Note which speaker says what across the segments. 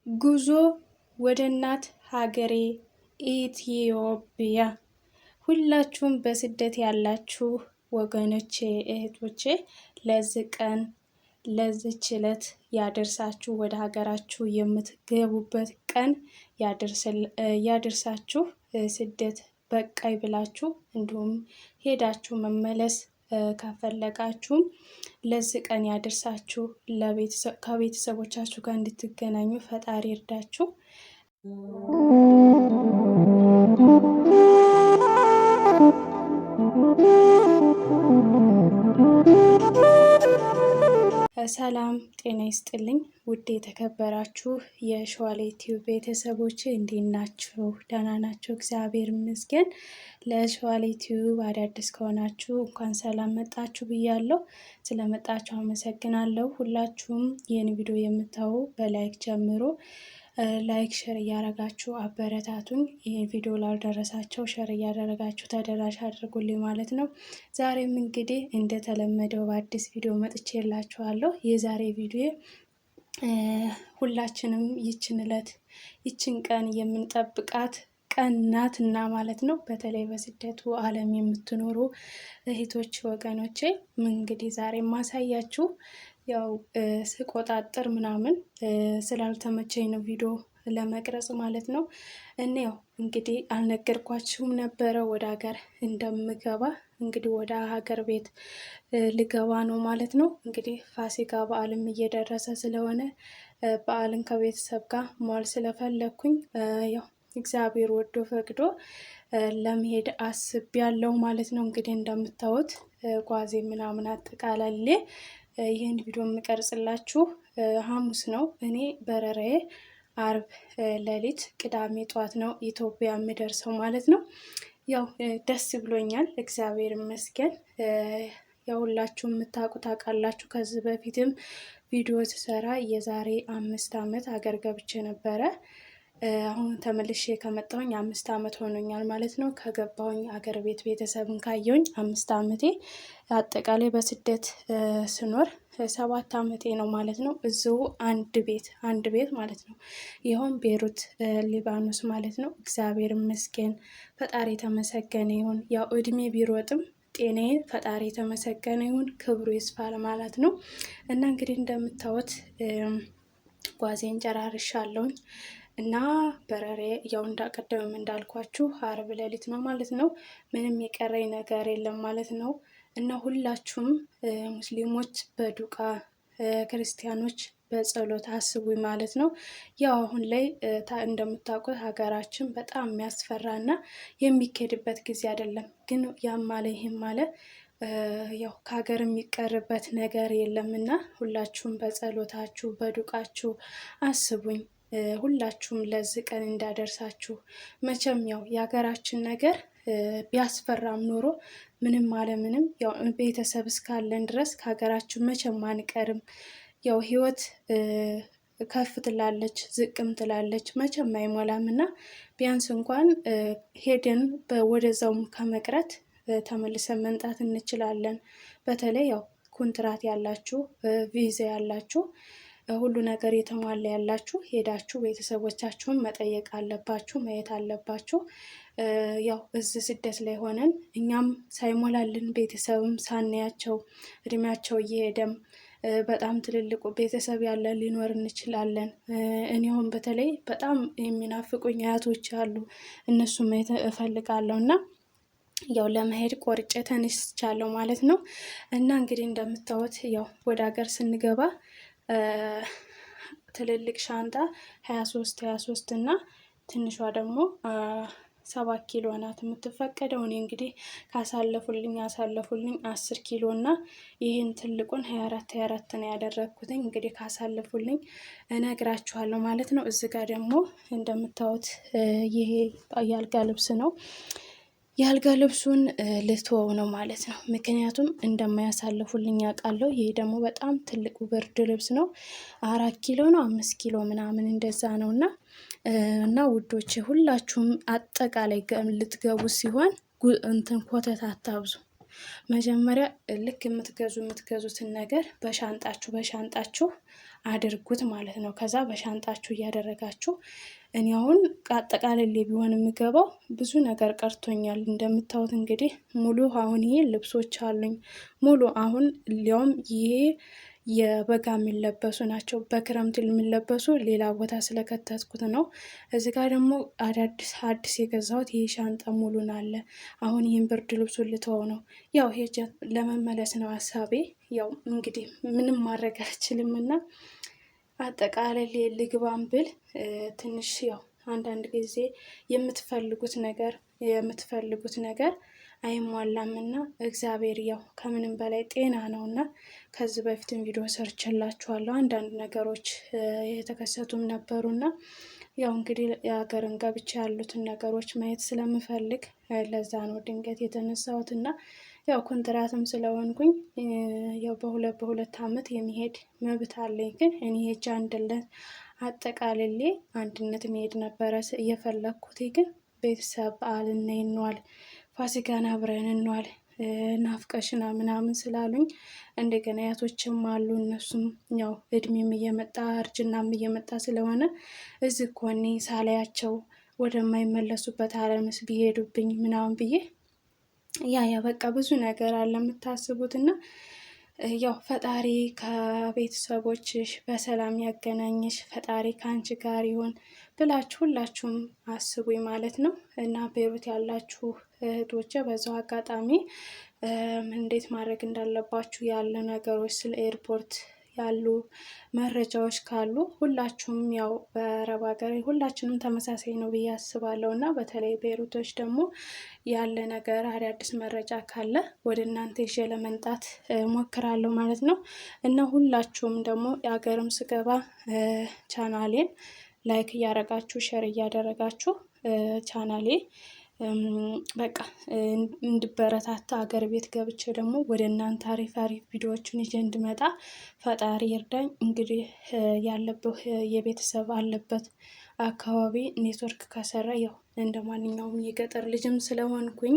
Speaker 1: ጉዞ ወደ እናት ሀገሬ ኢትዮጵያ። ሁላችሁም በስደት ያላችሁ ወገኖቼ እህቶቼ ለዚህ ቀን ለዚህች ዕለት ያደርሳችሁ። ወደ ሀገራችሁ የምትገቡበት ቀን ያደርሳችሁ። ስደት በቃይ ብላችሁ እንዲሁም ሄዳችሁ መመለስ ከፈለጋችሁም ለዚህ ቀን ያደርሳችሁ። ከቤተሰቦቻችሁ ጋር እንድትገናኙ ፈጣሪ ይርዳችሁ። ሰላም ጤና ይስጥልኝ። ውድ የተከበራችሁ የሸዋሌ ቲዩብ ቤተሰቦች እንዴት ናችሁ? ደህና ናችሁ? እግዚአብሔር ይመስገን። ለሸዋሌ ቲዩብ አዳዲስ ከሆናችሁ እንኳን ሰላም መጣችሁ ብያለሁ። ስለመጣችሁ አመሰግናለሁ። ሁላችሁም ይህን ቪዲዮ የምታዩ በላይክ ጀምሮ ላይክ ሸር እያደረጋችሁ አበረታቱኝ። ይህን ቪዲዮ ላልደረሳቸው ሸር እያደረጋችሁ ተደራሽ አድርጉልኝ ማለት ነው። ዛሬም እንግዲህ እንደተለመደው በአዲስ ቪዲዮ መጥቼላችኋለሁ። የዛሬ ቪዲዮ ሁላችንም ይችን ዕለት ይችን ቀን የምንጠብቃት ቀን ናትና ማለት ነው። በተለይ በስደቱ ዓለም የምትኖሩ እህቶች ወገኖቼ እንግዲህ ዛሬ ማሳያችሁ ያው ስቆጣጠር ምናምን ስላልተመቸኝ ነው ቪዲዮ ለመቅረጽ ማለት ነው። እና ያው እንግዲህ አልነገርኳችሁም ነበረ ወደ ሀገር እንደምገባ። እንግዲህ ወደ ሀገር ቤት ልገባ ነው ማለት ነው። እንግዲህ ፋሲካ በዓልም እየደረሰ ስለሆነ በዓልን ከቤተሰብ ጋር መዋል ስለፈለኩኝ ያው እግዚአብሔር ወዶ ፈቅዶ ለመሄድ አስቤያለሁ ማለት ነው። እንግዲህ እንደምታዩት ጓዜ ምናምን አጠቃላሌ ይህን ቪዲዮ የምቀርጽላችሁ ሐሙስ ነው። እኔ በረራዬ አርብ ሌሊት ቅዳሜ ጧት ነው ኢትዮጵያ የምደርሰው ማለት ነው። ያው ደስ ብሎኛል፣ እግዚአብሔር ይመስገን። ያው ሁላችሁም የምታውቁ ታውቃላችሁ። ከዚህ በፊትም ቪዲዮ ስሰራ የዛሬ 5 ዓመት ሀገር ገብቼ ነበረ። አሁን ተመልሼ ከመጣሁኝ 5 ዓመት ሆኖኛል ማለት ነው። ከገባሁኝ ሀገር ቤት ቤተሰብን ካየሁኝ 5 ዓመቴ፣ አጠቃላይ በስደት ስኖር 7 ዓመቴ ነው ማለት ነው። እዚሁ አንድ ቤት ማለት ነው። ይኸውም ቤሩት ሊባኖስ ማለት ነው። እግዚአብሔር ይመስገን፣ ፈጣሪ የተመሰገነ ይሁን። ያው እድሜ ቢሮጥም ጤናዬን ፈጣሪ የተመሰገነ ይሁን፣ ክብሩ ይስፋ ማለት ነው። እና እንግዲህ እንደምታዩት ጓዜን ጨራርሻለሁኝ እና በረሬ ያው እንዳቀደምም እንዳልኳችሁ አርብ ሌሊት ነው ማለት ነው። ምንም የቀረኝ ነገር የለም ማለት ነው። እና ሁላችሁም ሙስሊሞች በዱቃ ክርስቲያኖች በጸሎት አስቡኝ ማለት ነው። ያው አሁን ላይ እንደምታውቁት ሀገራችን በጣም የሚያስፈራና የሚኬድበት ጊዜ አይደለም። ግን ያም ማለ ይህም ማለ ያው ከሀገር የሚቀርበት ነገር የለምና ሁላችሁም በጸሎታችሁ በዱቃችሁ አስቡኝ። ሁላችሁም ለዚህ ቀን እንዳደርሳችሁ። መቼም ያው የሀገራችን ነገር ቢያስፈራም ኖሮ ምንም አለምንም ያው ቤተሰብ እስካለን ድረስ ከሀገራችን መቼም አንቀርም። ያው ህይወት ከፍ ትላለች ዝቅም ትላለች፣ መቼም አይሞላም እና ቢያንስ እንኳን ሄደን ወደዛውም ከመቅረት ተመልሰን መምጣት እንችላለን። በተለይ ያው ኮንትራት ያላችሁ ቪዛ ያላችሁ ሁሉ ነገር የተሟላ ያላችሁ ሄዳችሁ ቤተሰቦቻችሁን መጠየቅ አለባችሁ፣ ማየት አለባችሁ። ያው እዚህ ስደት ላይ ሆነን እኛም ሳይሞላልን ቤተሰብም ሳናያቸው እድሜያቸው እየሄደም በጣም ትልልቁ ቤተሰብ ያለ ሊኖር እንችላለን። እኔ አሁን በተለይ በጣም የሚናፍቁኝ አያቶች አሉ፣ እነሱም ማየት እፈልጋለሁ እና ያው ለመሄድ ቆርጬ ተነስቻለሁ ማለት ነው። እና እንግዲህ እንደምታዩት ያው ወደ ሀገር ስንገባ ትልልቅ ሻንጣ 23 እና ትንሿ ደግሞ 7 ኪሎ ናት የምትፈቀደው። እኔ እንግዲህ ካሳለፉልኝ 10 ኪሎ እና ይህን ትልቁን 24 ነው ያደረግኩትኝ። እንግዲህ ካሳለፉልኝ እነግራችኋለሁ ማለት ነው። እዚህ ጋር ደግሞ እንደምታዩት ይሄ የአልጋ ልብስ ነው። የአልጋ ልብሱን ልትወው ነው ማለት ነው። ምክንያቱም እንደማያሳልፉልኝ ያውቃለሁ። ይሄ ደግሞ በጣም ትልቁ ብርድ ልብስ ነው። 4 ኪሎ ነው 5 ኪሎ ምናምን እንደዛ ነው። እና ውዶቼ ሁላችሁም አጠቃላይ ልትገቡ ሲሆን እንትን ኮተት አታብዙ። መጀመሪያ ልክ የምትገዙትን ነገር በሻንጣችሁ አድርጉት ማለት ነው። ከዛ በሻንጣችሁ እያደረጋችሁ እኔ አሁን አጠቃላይ ቢሆን የምገባው ብዙ ነገር ቀርቶኛል። እንደምታዩት እንግዲህ ሙሉ አሁን ይሄ ልብሶች አሉኝ ሙሉ አሁን ሊያውም ይሄ የበጋ የሚለበሱ ናቸው። በክረምት የሚለበሱ ሌላ ቦታ ስለከተትኩት ነው። እዚህ ጋር ደግሞ አዲስ የገዛሁት ይሄ ሻንጣ ሙሉን አለ። አሁን ይህን ብርድ ልብሱን ልተወው ነው። ያው ሄጀ ለመመለስ ነው ሀሳቤ። ያው እንግዲህ ምንም ማድረግ አልችልም እና አጠቃላይ ልግባም ብል ትንሽ ያው አንዳንድ ጊዜ የምትፈልጉት ነገር አይሟላም እና እግዚአብሔር ያው ከምንም በላይ ጤና ነው እና ከዚህ በፊትም ቪዲዮ ሰርችላችኋለሁ። አንዳንድ ነገሮች የተከሰቱም ነበሩና ያው እንግዲህ የሀገርን ገብቻ ያሉትን ነገሮች ማየት ስለምፈልግ ለዛ ነው ድንገት የተነሳሁት እና ያው ኮንትራትም ስለሆንኩኝ ያው በሁለት አመት የሚሄድ መብት አለኝ። ግን እኔ ሄጄ አጠቃልሌ አንድነት መሄድ ነበረ እየፈለግኩት። ግን ቤተሰብ በዓል እንዋል፣ ፋሲካን አብረን እንዋል ናፍቀሽና ምናምን ስላሉኝ እንደገና አያቶችም አሉ። እነሱም ያው እድሜም እየመጣ እርጅናም እየመጣ ስለሆነ እዚህ ኮኔ ሳላያቸው ወደማይመለሱበት ዓለምስ ቢሄዱብኝ ምናምን ብዬ ያ በቃ ብዙ ነገር አለ የምታስቡት እና ያው ፈጣሪ ከቤተሰቦችሽ በሰላም ያገናኝሽ፣ ፈጣሪ ከአንቺ ጋር ይሁን ብላችሁ ሁላችሁም አስቡኝ ማለት ነው። እና ቤሩት ያላችሁ እህቶቼ በዛው አጋጣሚ እንዴት ማድረግ እንዳለባችሁ ያለ ነገሮች ስለ ኤርፖርት ያሉ መረጃዎች ካሉ ሁላችሁም ያው በአረብ ሀገር ሁላችንም ተመሳሳይ ነው ብዬ አስባለሁ እና በተለይ ቤሩቶች ደግሞ ያለ ነገር አዳዲስ መረጃ ካለ ወደ እናንተ ይዤ ለመምጣት ሞክራለሁ ማለት ነው። እና ሁላችሁም ደግሞ የሀገርም ስገባ ቻናሌን ላይክ እያደረጋችሁ ሼር እያደረጋችሁ ቻናሌ በቃ እንድበረታታ ሀገር ቤት ገብቼ ደግሞ ወደ እናንተ አሪፍ ቪዲዮዎችን ይዤ እንድመጣ ፈጣሪ ይርዳኝ። እንግዲህ ያለበት የቤተሰብ አለበት አካባቢ ኔትወርክ ከሰራ ያው እንደ ማንኛውም የገጠር ልጅም ስለሆንኩኝ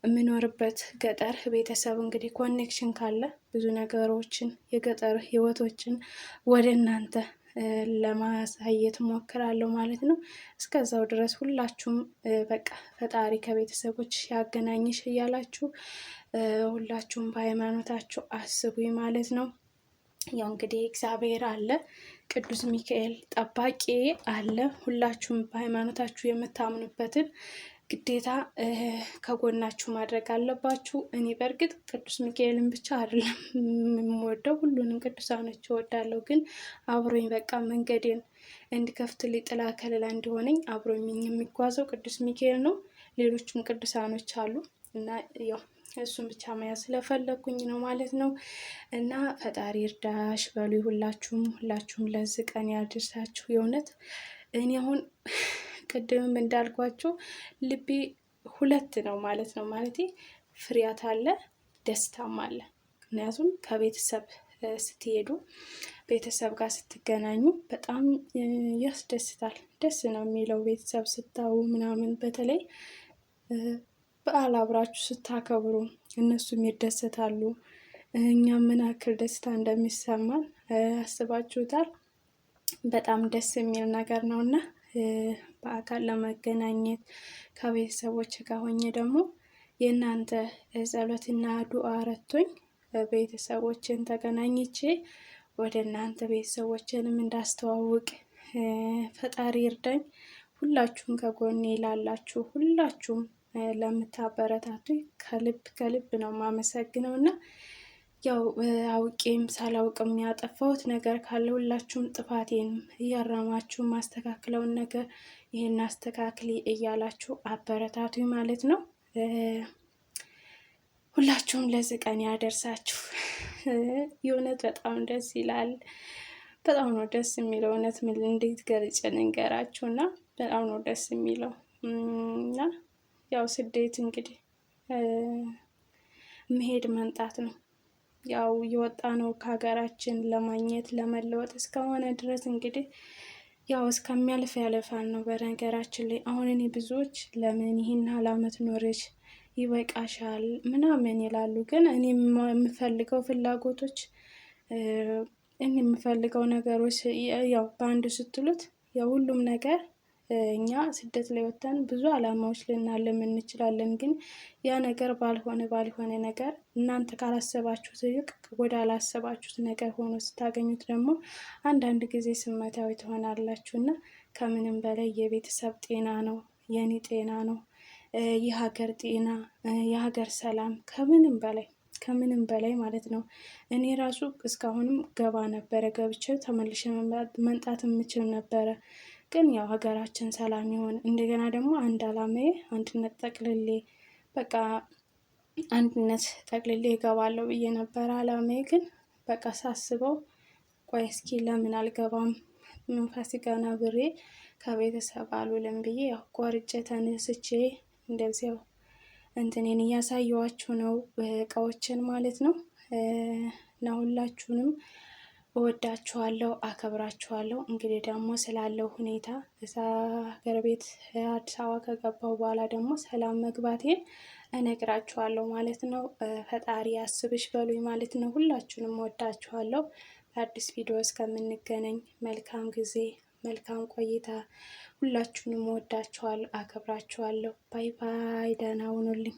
Speaker 1: የምኖርበት ገጠር ቤተሰብ እንግዲህ ኮኔክሽን ካለ ብዙ ነገሮችን የገጠር ህይወቶችን ወደ እናንተ ለማሳየት ሞክራለሁ ማለት ነው። እስከዛው ድረስ ሁላችሁም በቃ ፈጣሪ ከቤተሰቦች ያገናኝሽ እያላችሁ ሁላችሁም በሃይማኖታችሁ አስቡኝ ማለት ነው። ያው እንግዲህ እግዚአብሔር አለ፣ ቅዱስ ሚካኤል ጠባቂ አለ። ሁላችሁም በሃይማኖታችሁ የምታምኑበትን ግዴታ ከጎናችሁ ማድረግ አለባችሁ። እኔ በእርግጥ ቅዱስ ሚካኤልን ብቻ አይደለም የምወደው ሁሉንም ቅዱሳኖች እወዳለሁ። ግን አብሮኝ በቃ መንገዴን እንዲከፍትልኝ ጥላ ከለላ እንዲሆነኝ አብሮኝ የሚጓዘው ቅዱስ ሚካኤል ነው። ሌሎችም ቅዱሳኖች አሉ እና ያው እሱን ብቻ መያዝ ስለፈለኩኝ ነው ማለት ነው። እና ፈጣሪ እርዳሽ በሉ ሁላችሁም ለዚህ ቀን ያድርሳችሁ። የእውነት እኔ አሁን ቅድምም እንዳልኳችሁ ልቤ ሁለት ነው ማለት ነው። ማለቴ ፍርያት አለ፣ ደስታም አለ። ምክንያቱም ከቤተሰብ ስትሄዱ ቤተሰብ ጋር ስትገናኙ በጣም ያስደስታል። ደስ ነው የሚለው ቤተሰብ ስታዩ ምናምን። በተለይ በዓል አብራችሁ ስታከብሩ እነሱም ይደሰታሉ። እኛም ምን ያክል ደስታ እንደሚሰማን አስባችሁታል? በጣም ደስ የሚል ነገር ነውና በአካል ለመገናኘት ከቤተሰቦች ጋር ሆኜ ደግሞ የእናንተ ጸሎትና ዱዓ ረቶኝ ቤተሰቦችን ተገናኝቼ ወደ እናንተ ቤተሰቦችንም እንዳስተዋውቅ ፈጣሪ ይርዳኝ። ሁላችሁም ከጎኔ ላላችሁ ሁላችሁም ለምታበረታቱ ከልብ ነው የማመሰግነው እና ያው አውቄም ሳላውቅም ያጠፋሁት ነገር ካለ ሁላችሁም ጥፋቴን እያረማችሁ ማስተካክለውን ነገር ይሄን አስተካክሊ እያላችሁ አበረታቱኝ ማለት ነው። ሁላችሁም ለዚህ ቀን ያደርሳችሁ። የእውነት በጣም ደስ ይላል። በጣም ነው ደስ የሚለው። እውነት ምን እንዴት ገልጬ ልንገራችሁ እና በጣም ነው ደስ የሚለው እና ያው ስደት እንግዲህ መሄድ መንጣት ነው። ያው የወጣ ነው ከሀገራችን ለማግኘት ለመለወጥ እስከሆነ ድረስ እንግዲህ ያው እስከሚያልፍ ያለፋል ነው። በነገራችን ላይ አሁን እኔ ብዙዎች ለምን ይህን አመት ኖረች ይበቃሻል ምናምን ይላሉ። ግን እኔ የምፈልገው ፍላጎቶች እኔ የምፈልገው ነገሮች ያው በአንድ ስትሉት የሁሉም ነገር እኛ ስደት ላይ ወጥተን ብዙ አላማዎች ልናለም እንችላለን። ግን ያ ነገር ባልሆነ ነገር እናንተ ካላሰባችሁት ይልቅ ወደ አላሰባችሁት ነገር ሆኖ ስታገኙት ደግሞ አንዳንድ ጊዜ ስሜታዊ ትሆናላችሁ። እና ከምንም በላይ የቤተሰብ ጤና ነው፣ የኔ ጤና ነው፣ የሀገር ጤና፣ የሀገር ሰላም ከምንም በላይ ማለት ነው። እኔ ራሱ እስካሁንም ገባ ነበረ፣ ገብቼ ተመልሼ መምጣት የምችል ነበረ። ግን ያው ሀገራችን ሰላም ይሆን። እንደገና ደግሞ አንድ አላማዬ አንድነት ጠቅልሌ በቃ አንድነት ጠቅልሌ እገባለሁ ብዬ ነበረ አላማዬ። ግን በቃ ሳስበው ቆይ እስኪ ለምን አልገባም ፋሲካን አብሬ ከቤተሰብ አልውልም ብዬ ያው ቆርጬ ተነስቼ እንደዚያው እንትኔን እያሳየዋችሁ ነው፣ እቃዎችን ማለት ነው። እና ሁላችሁንም እወዳችኋለሁ፣ አከብራችኋለሁ። እንግዲህ ደግሞ ስላለው ሁኔታ እዛ ሀገር ቤት አዲስ አበባ ከገባው በኋላ ደግሞ ሰላም መግባቴን እነግራችኋለሁ ማለት ነው። ፈጣሪ ያስብሽ በሉኝ ማለት ነው። ሁላችሁንም እወዳችኋለሁ። በአዲስ ቪዲዮ እስከምንገናኝ መልካም ጊዜ፣ መልካም ቆይታ። ሁላችሁንም እወዳችኋለሁ፣ አከብራችኋለሁ። ባይ ባይ። ደህና ሁኑልኝ።